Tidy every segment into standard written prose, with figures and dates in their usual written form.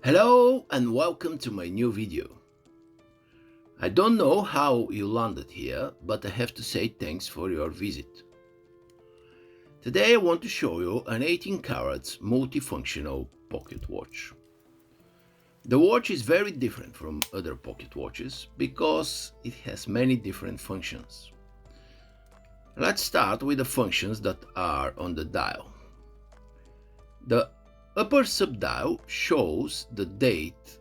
Hello and welcome to my new video. I don't know how you landed here, but I have to say thanks for your visit. Today I want to show you an 18 carats multifunctional pocket watch. The watch is very different from other pocket watches because it has many different functions. Let's start with the functions that are on the dial. The upper subdial shows the date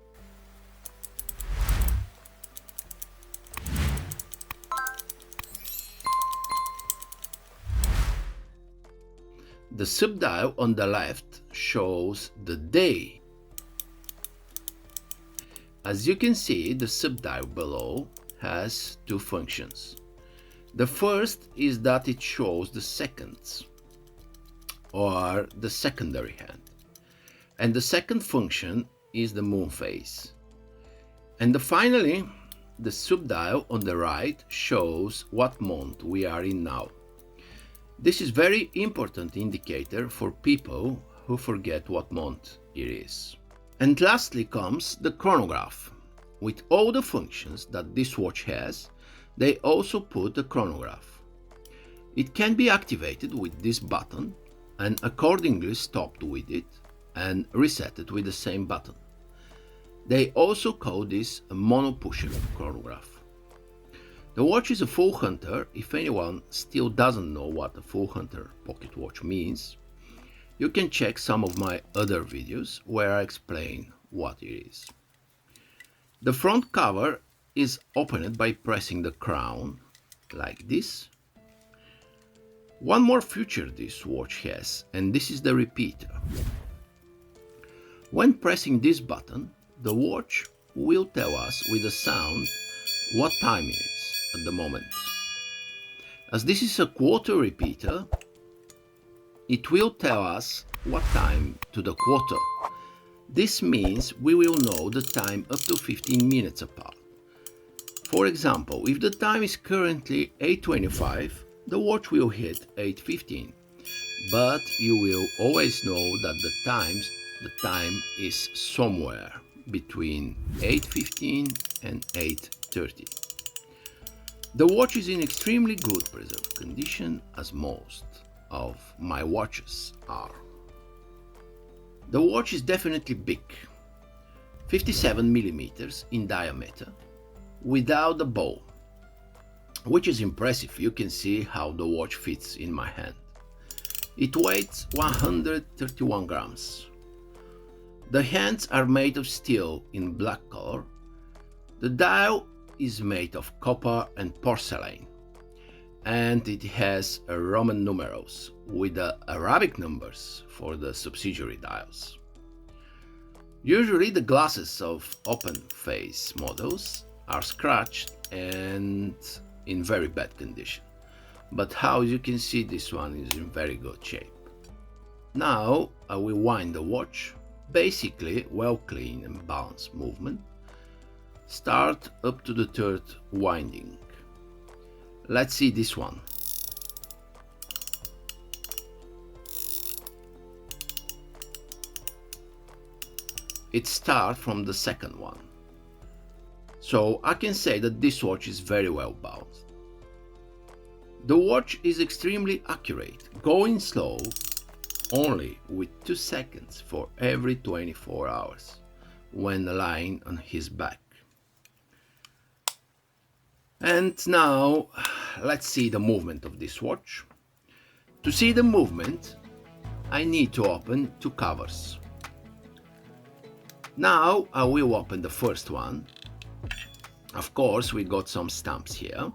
The subdial on the left shows the day. As you can see, the subdial below has two functions. The first is that it shows the seconds, or the secondary hand. And the second function is the moon phase. And finally, the subdial on the right shows what month we are in now. This is very important indicator for people who forget what month it is. And lastly comes the chronograph. With all the functions that this watch has, they also put a chronograph. It can be activated with this button and accordingly stopped with it and reset with the same button. They also call this a mono-pusher chronograph. The watch is a full hunter. If anyone still doesn't know what a full hunter pocket watch means, you can check some of my other videos where I explain what it is. The front cover is opened by pressing the crown like this. One more feature this watch has, and this is the repeater. When pressing this button, the watch will tell us with a sound what time it is at the moment. As this is a quarter repeater, it will tell us what time to the quarter. This means we will know the time up to 15 minutes apart. For example, if the time is currently 8:25, the watch will hit 8:15, but you will always know that the time is somewhere between 8:15 and 8:30. The watch is in extremely good preserved condition, as most of my watches are. The watch is definitely big, 57 millimeters in diameter, without the bow, which is impressive. You can see how the watch fits in my hand. It weighs 131 grams. The hands are made of steel in black color. The dial is made of copper and porcelain, and it has Roman numerals with the Arabic numbers for the subsidiary dials. Usually the glasses of open face models are scratched and in very bad condition, but how you can see, this one is in very good shape. Now I will wind the watch, basically well clean and balanced movement. Start up to the third winding. Let's see this one. It starts from the second one. So I can say that this watch is very well balanced. The watch is extremely accurate, going slow only with 2 seconds for every 24 hours when lying on his back. And now let's see the movement of this watch. To see the movement, I need to open two covers. Now I will open the first one. Of course, we got some stamps here.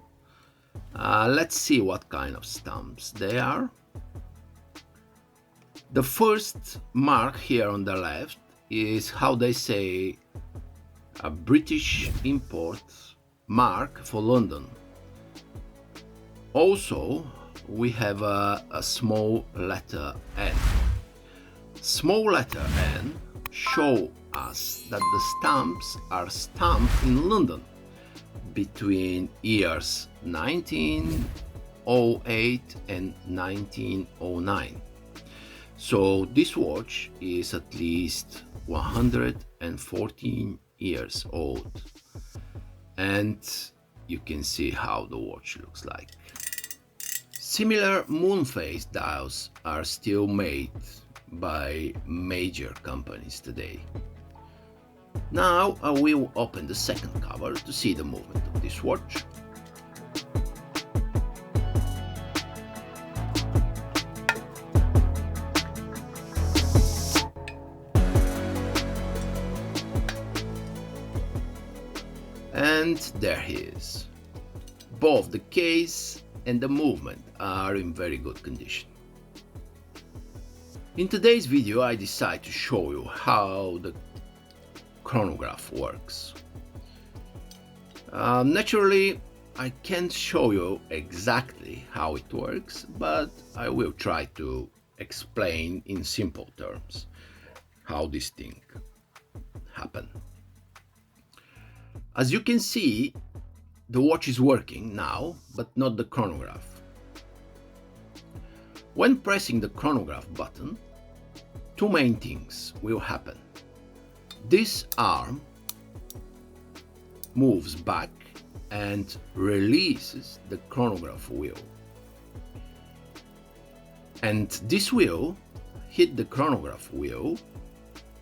Let's see what kind of stamps they are. The first mark here on the left is, how they say, a British import mark for London. Also, we have a small letter N. Small letter N show us that the stamps are stamped in London between years 1908 and 1909. So this watch is at least 114 years old, and you can see how the watch looks like. Similar moon phase dials are still made by major companies today. Now I will open the second cover to see the movement of this watch. And there he is. Both the case and the movement are in very good condition. In today's video I decided to show you how the chronograph works. Naturally I can't show you exactly how it works, but I will try to explain in simple terms how this thing happens. As you can see, the watch is working now, but not the chronograph. When pressing the chronograph button, two main things will happen. This arm moves back and releases the chronograph wheel. And this wheel hits the chronograph wheel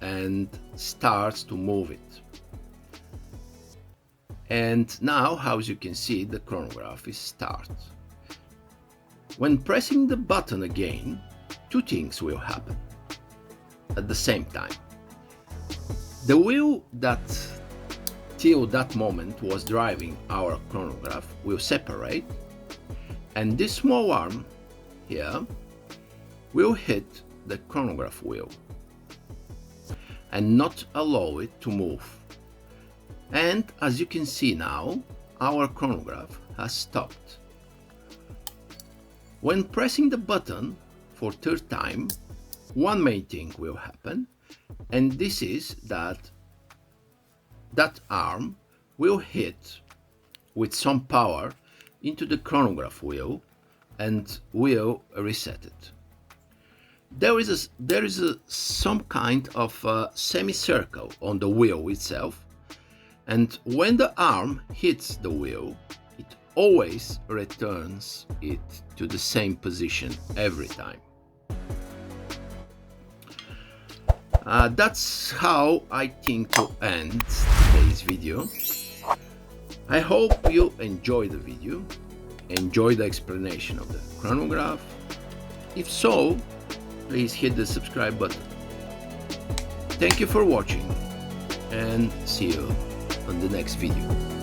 and starts to move it. And now, as you can see, the chronograph is start. When pressing the button again, two things will happen at the same time. The wheel that till that moment was driving our chronograph will separate, and this small arm here will hit the chronograph wheel and not allow it to move. And as you can see now, our chronograph has stopped. When pressing the button for third time, one main thing will happen, and this is that arm will hit with some power into the chronograph wheel and will reset it. There is some kind of semicircle on the wheel itself, and when the arm hits the wheel, it always returns it to the same position every time. That's how I think to end today's video. I hope you enjoyed the video, enjoyed the explanation of the chronograph. If so, please hit the subscribe button. Thank you for watching, and see you on the next video.